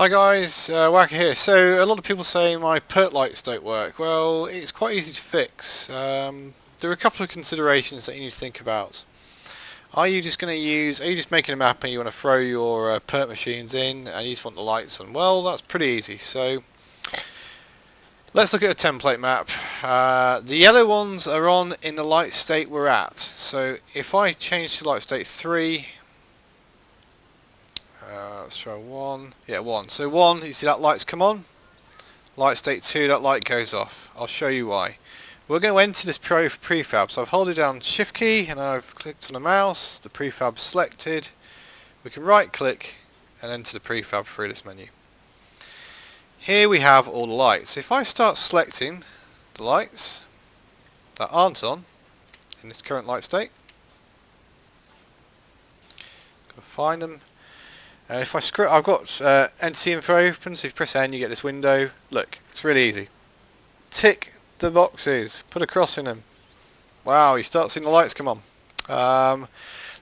Hi guys, Wakka here. So a lot of people say my perk lights don't work. Well, it's quite easy to fix. There are a couple of considerations that you need to think about. Are you just making a map and you want to throw your perk machines in and you just want the lights on? Well, that's pretty easy. So let's look at a template map. The yellow ones are on in the light state we're at. So if I change to light state 3, let's try 1. Yeah, 1. So 1, you see that light's come on. Light state 2, that light goes off. I'll show you why. We're going to enter this prefab. So I've held down shift key and I've clicked on the mouse. The prefab's selected. We can right click and enter the prefab through this menu. Here we have all the lights. If I start selecting the lights that aren't on in this current light state, gotta find them. If I scroll, I've got entity info open, so if you press N you get this window. Look, it's really easy. Tick the boxes, put a cross in them. Wow, you start seeing the lights come on.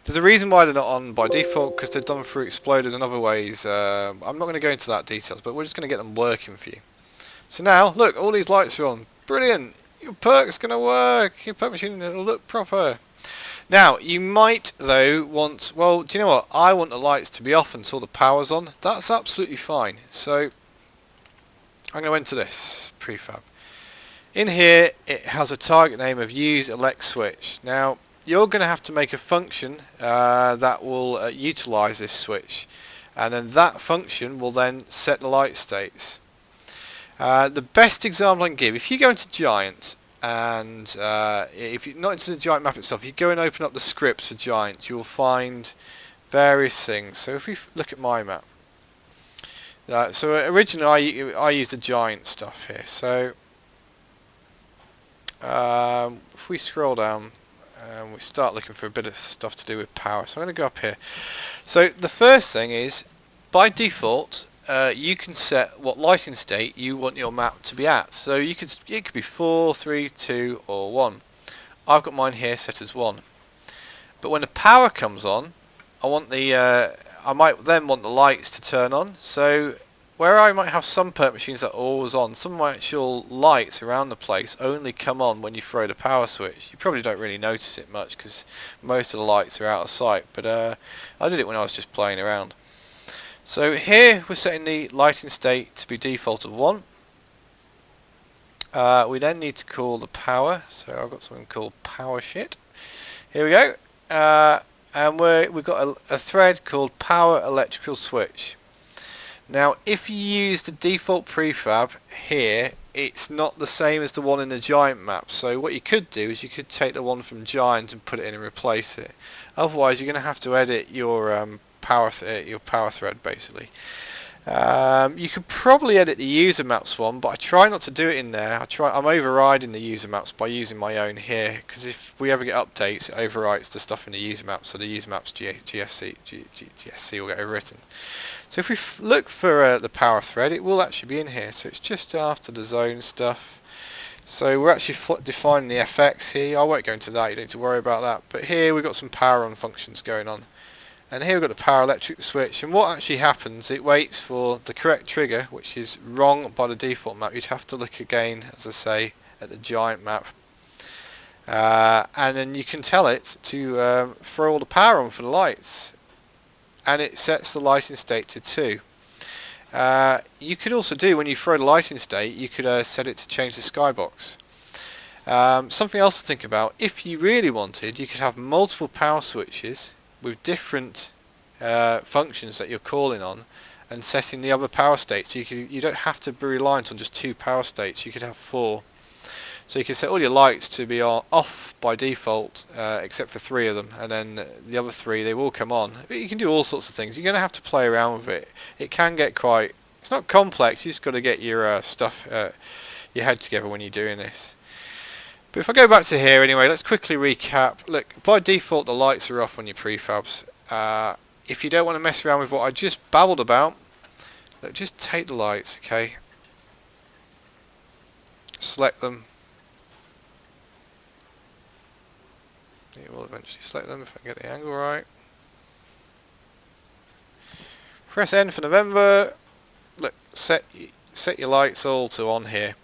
There's a reason why they're not on by default, because they're done through exploders and other ways. I'm not going to go into that details, but we're just going to get them working for you. So now, look, all these lights are on. Brilliant! Your perk's going to work. Your perk machine will look proper. Now, you might, though, want... Well, do you know what? I want the lights to be off until the power's on. That's absolutely fine. So, I'm going to enter this prefab. In here, it has a target name of use elect switch. Now, you're going to have to make a function that will utilize this switch. And then that function will then set the light states. The best example I can give, if you go into Giant... and if you're not into the Giant map itself, you go and open up the scripts for Giant, you'll find various things. So if we look at my map, so originally I used the Giant stuff here. So if we scroll down and we start looking for a bit of stuff to do with power, so I'm going to go up here. So the first thing is, by default, you can set what lighting state you want your map to be at. So it could be 4, 3, 2 or 1. I've got mine here set as 1. But when the power comes on, I might then want the lights to turn on. So where I might have some perk machines that are always on, some of my actual lights around the place only come on when you throw the power switch. You probably don't really notice it much because most of the lights are out of sight, but I did it when I was just playing around. So here we're setting the lighting state to be default of 1. We then need to call the power, so I've got something called power shit. Here we go, and we've got a thread called power electrical switch. Now if you use the default prefab here, it's not the same as the one in the Giant map, so what you could do is you could take the one from Giant and put it in and replace it. Otherwise you're going to have to edit your power thread basically. You could probably edit the user maps one, but I try not to do it in there. I'm overriding the user maps by using my own here, because if we ever get updates, it overwrites the stuff in the user maps, so the user maps GSC will get overwritten. So if we look for the power thread, it will actually be in here. So it's just after the zone stuff. So we're actually defining the FX here. I won't go into that, you don't need to worry about that. But here we've got some power on functions going on. And here we've got the power electric switch, and what actually happens, it waits for the correct trigger, which is wrong by the default map. You'd have to look again, as I say, at the Giant map. And then you can tell it to throw all the power on for the lights. And it sets the lighting state to 2. You could also do, when you throw the lighting state, you could set it to change the skybox. Something else to think about, if you really wanted, you could have multiple power switches with different functions that you're calling on and setting the other power states. You don't have to be reliant on just 2 power states, you could have 4. So you can set all your lights to be off by default except for 3 of them, and then the other 3 they will come on. But you can do all sorts of things. You're going to have to play around with it. It can get quite, it's not complex, you just got to get your your head together when you're doing this. But if I go back to here anyway, let's quickly recap. Look, by default the lights are off on your prefabs. If you don't want to mess around with what I just babbled about, look, just take the lights, okay? Select them. You will eventually select them if I get the angle right. Press N for November. look, set your lights all to on here.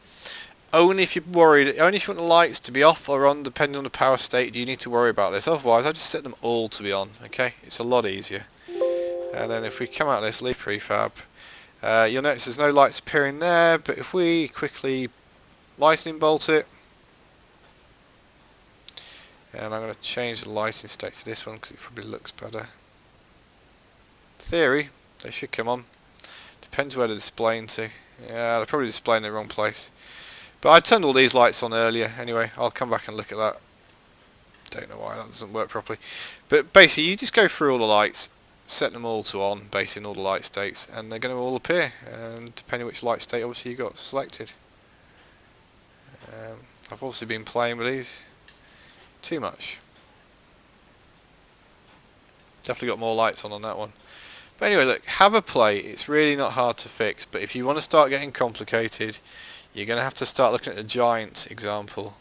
Only if you're worried, only if you want the lights to be off or on, depending on the power state, do you need to worry about this. Otherwise, I just set them all to be on. Okay, it's a lot easier. And then if we come out of this, leave prefab, you'll notice there's no lights appearing there. But if we quickly lightning bolt it, and I'm going to change the lighting state to this one because it probably looks better. Theory, they should come on. Depends where they're displaying to. Yeah, they're probably displaying in the wrong place. But I turned all these lights on earlier. Anyway, I'll come back and look at that. Don't know why that doesn't work properly. But basically, you just go through all the lights, set them all to on, based in all the light states, and they're going to all appear. And depending which light state, obviously, you got selected. I've obviously been playing with these too much. Definitely got more lights on that one. But anyway, look, have a play. It's really not hard to fix. But if you want to start getting complicated, you're going to have to start looking at the giant example.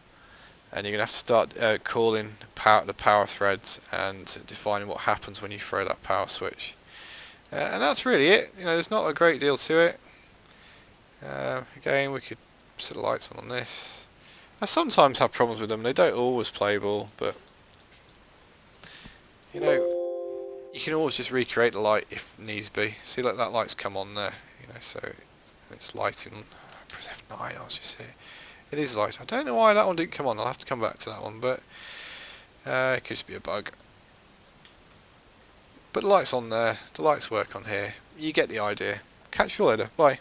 And you're going to have to start calling the power threads and defining what happens when you throw that power switch. And that's really it. You know, there's not a great deal to it. Again, we could set the lights on this. I sometimes have problems with them. They don't always play ball, but you know, you can always just recreate the light if needs be. See, like that light's come on there. You know, so it's lighting. Press F9. I was just here. It is light. I don't know why that one didn't come on. I'll have to come back to that one, but it could just be a bug. But the light's on there. The lights work on here. You get the idea. Catch you later. Bye.